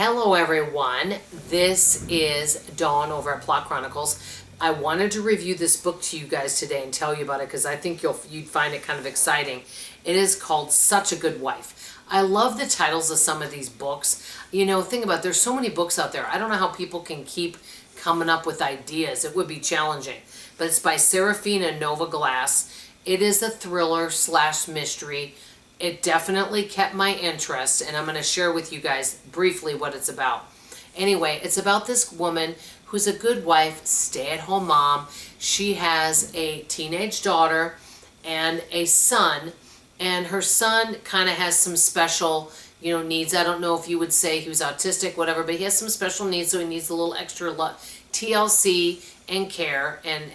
Hello everyone, this is Dawn over at Plot Chronicles. I wanted to review this book to you guys today and tell you about it because I think you'd find it kind of exciting. It is called Such a Good Wife. I love the titles of some of these books. You know, think about it, there's so many books out there. I don't know how people can keep coming up with ideas. It would be challenging. But it's by Seraphina Nova Glass. It is a thriller / mystery. It definitely kept my interest, and I'm going to share with you guys briefly what it's about. Anyway, it's about this woman who's a good wife, stay-at-home mom. She has a teenage daughter and a son, and her son kind of has some special, needs. I don't know if you would say he was autistic, whatever, but he has some special needs, so he needs a little extra TLC and care. And,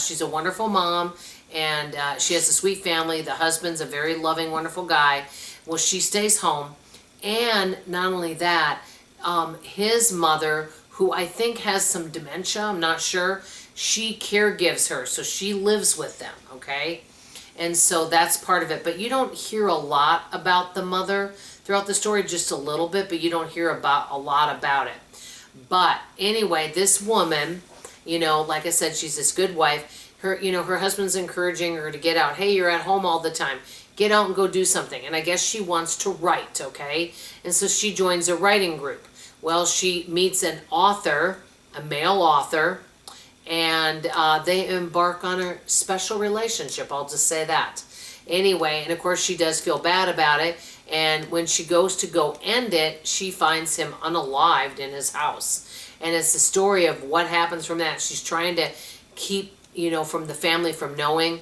she's a wonderful mom. And she has a sweet family. The husband's a very loving, wonderful guy. Well, she stays home. And not only that, his mother, who I think has some dementia, I'm not sure, she caregives her. So she lives with them, okay? And so that's part of it. But you don't hear a lot about the mother throughout the story, just a little bit, but you don't hear a lot about it. But anyway, this woman, like I said, she's this good wife. Her husband's encouraging her to get out. Hey, you're at home all the time. Get out and go do something. And I guess she wants to write, okay? And so she joins a writing group. Well, she meets an author, a male author, and they embark on a special relationship. I'll just say that. Anyway, and of course she does feel bad about it. And when she goes to go end it, she finds him unalived in his house. And it's the story of what happens from that. She's trying to keep from the family from knowing,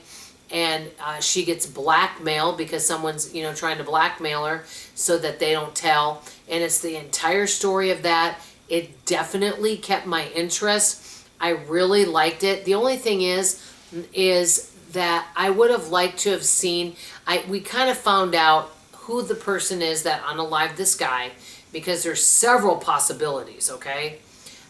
and she gets blackmailed because someone's, trying to blackmail her so that they don't tell, and it's the entire story of that. It definitely kept my interest. I really liked it. The only thing is that I would have liked to have seen, we kind of found out who the person is that unalived this guy, because there's several possibilities, okay?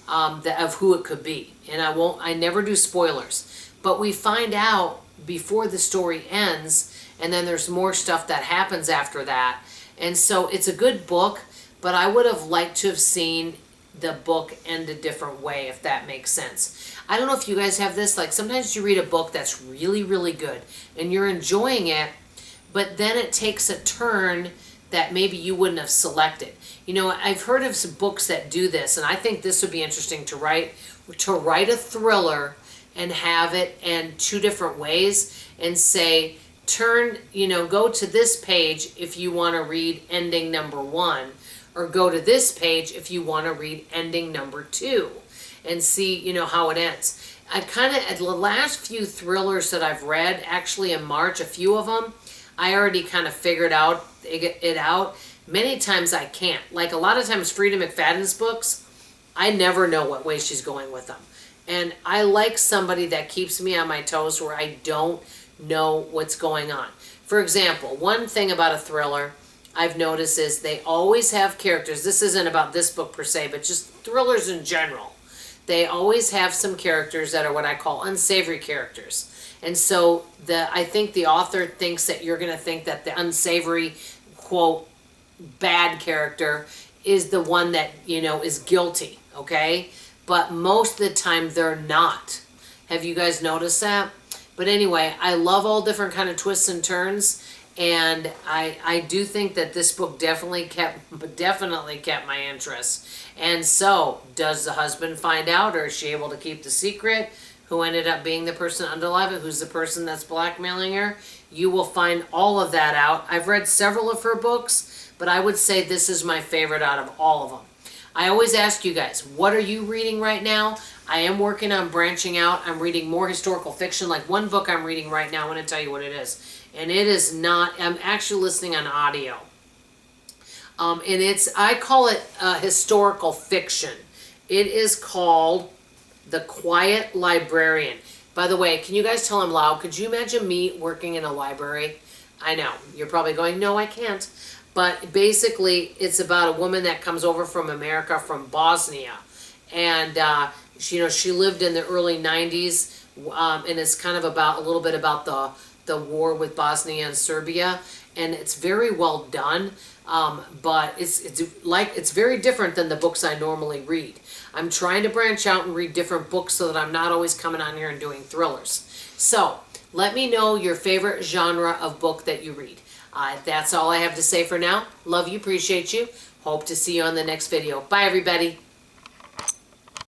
Of who it could be. And I never do spoilers, but we find out before the story ends, and then there's more stuff that happens after that. And so it's a good book, but I would have liked to have seen the book end a different way, if that makes sense. I don't know if you guys have this, like sometimes you read a book that's really, really good and you're enjoying it, but then it takes a turn that maybe you wouldn't have selected. I've heard of some books that do this, and I think this would be interesting to write a thriller and have it in two different ways and say, go to this page if you want to read ending number 1, or go to this page if you want to read ending number 2 and see, how it ends. The last few thrillers that I've read, actually in March, a few of them, I already kind of figured it out. Many times I can't. Like a lot of times Frida McFadden's books, I never know what way she's going with them. And I like somebody that keeps me on my toes where I don't know what's going on. For example, one thing about a thriller I've noticed is they always have characters. This isn't about this book per se, but just thrillers in general. They always have some characters that are what I call unsavory characters. And so I think the author thinks that you're going to think that the unsavory, quote, bad character is the one that, is guilty, okay? But most of the time they're not. Have you guys noticed that? But anyway, I love all different kind of twists and turns, and I do think that this book definitely kept my interest. And so, does the husband find out, or is she able to keep the secret? Who ended up being the person unalive, and who's the person that's blackmailing her? You will find all of that out. I've read several of her books, but I would say this is my favorite out of all of them. I always ask you guys, what are you reading right now? I am working on branching out. I'm reading more historical fiction. Like one book I'm reading right now, I want to tell you what it is. And it is not, I'm actually listening on audio. And I call it historical fiction. It is called The Quiet Librarian. By the way, can you guys tell I'm loud? Could you imagine me working in a library? I know. You're probably going, no, I can't. But basically, it's about a woman that comes over from America, from Bosnia. And, she lived in the early 90s. And it's kind of a little bit about the war with Bosnia and Serbia. And it's very well done. But it's very different than the books I normally read. I'm trying to branch out and read different books so that I'm not always coming on here and doing thrillers. So let me know your favorite genre of book that you read. That's all I have to say for now. Love you, appreciate you. Hope to see you on the next video. Bye, everybody.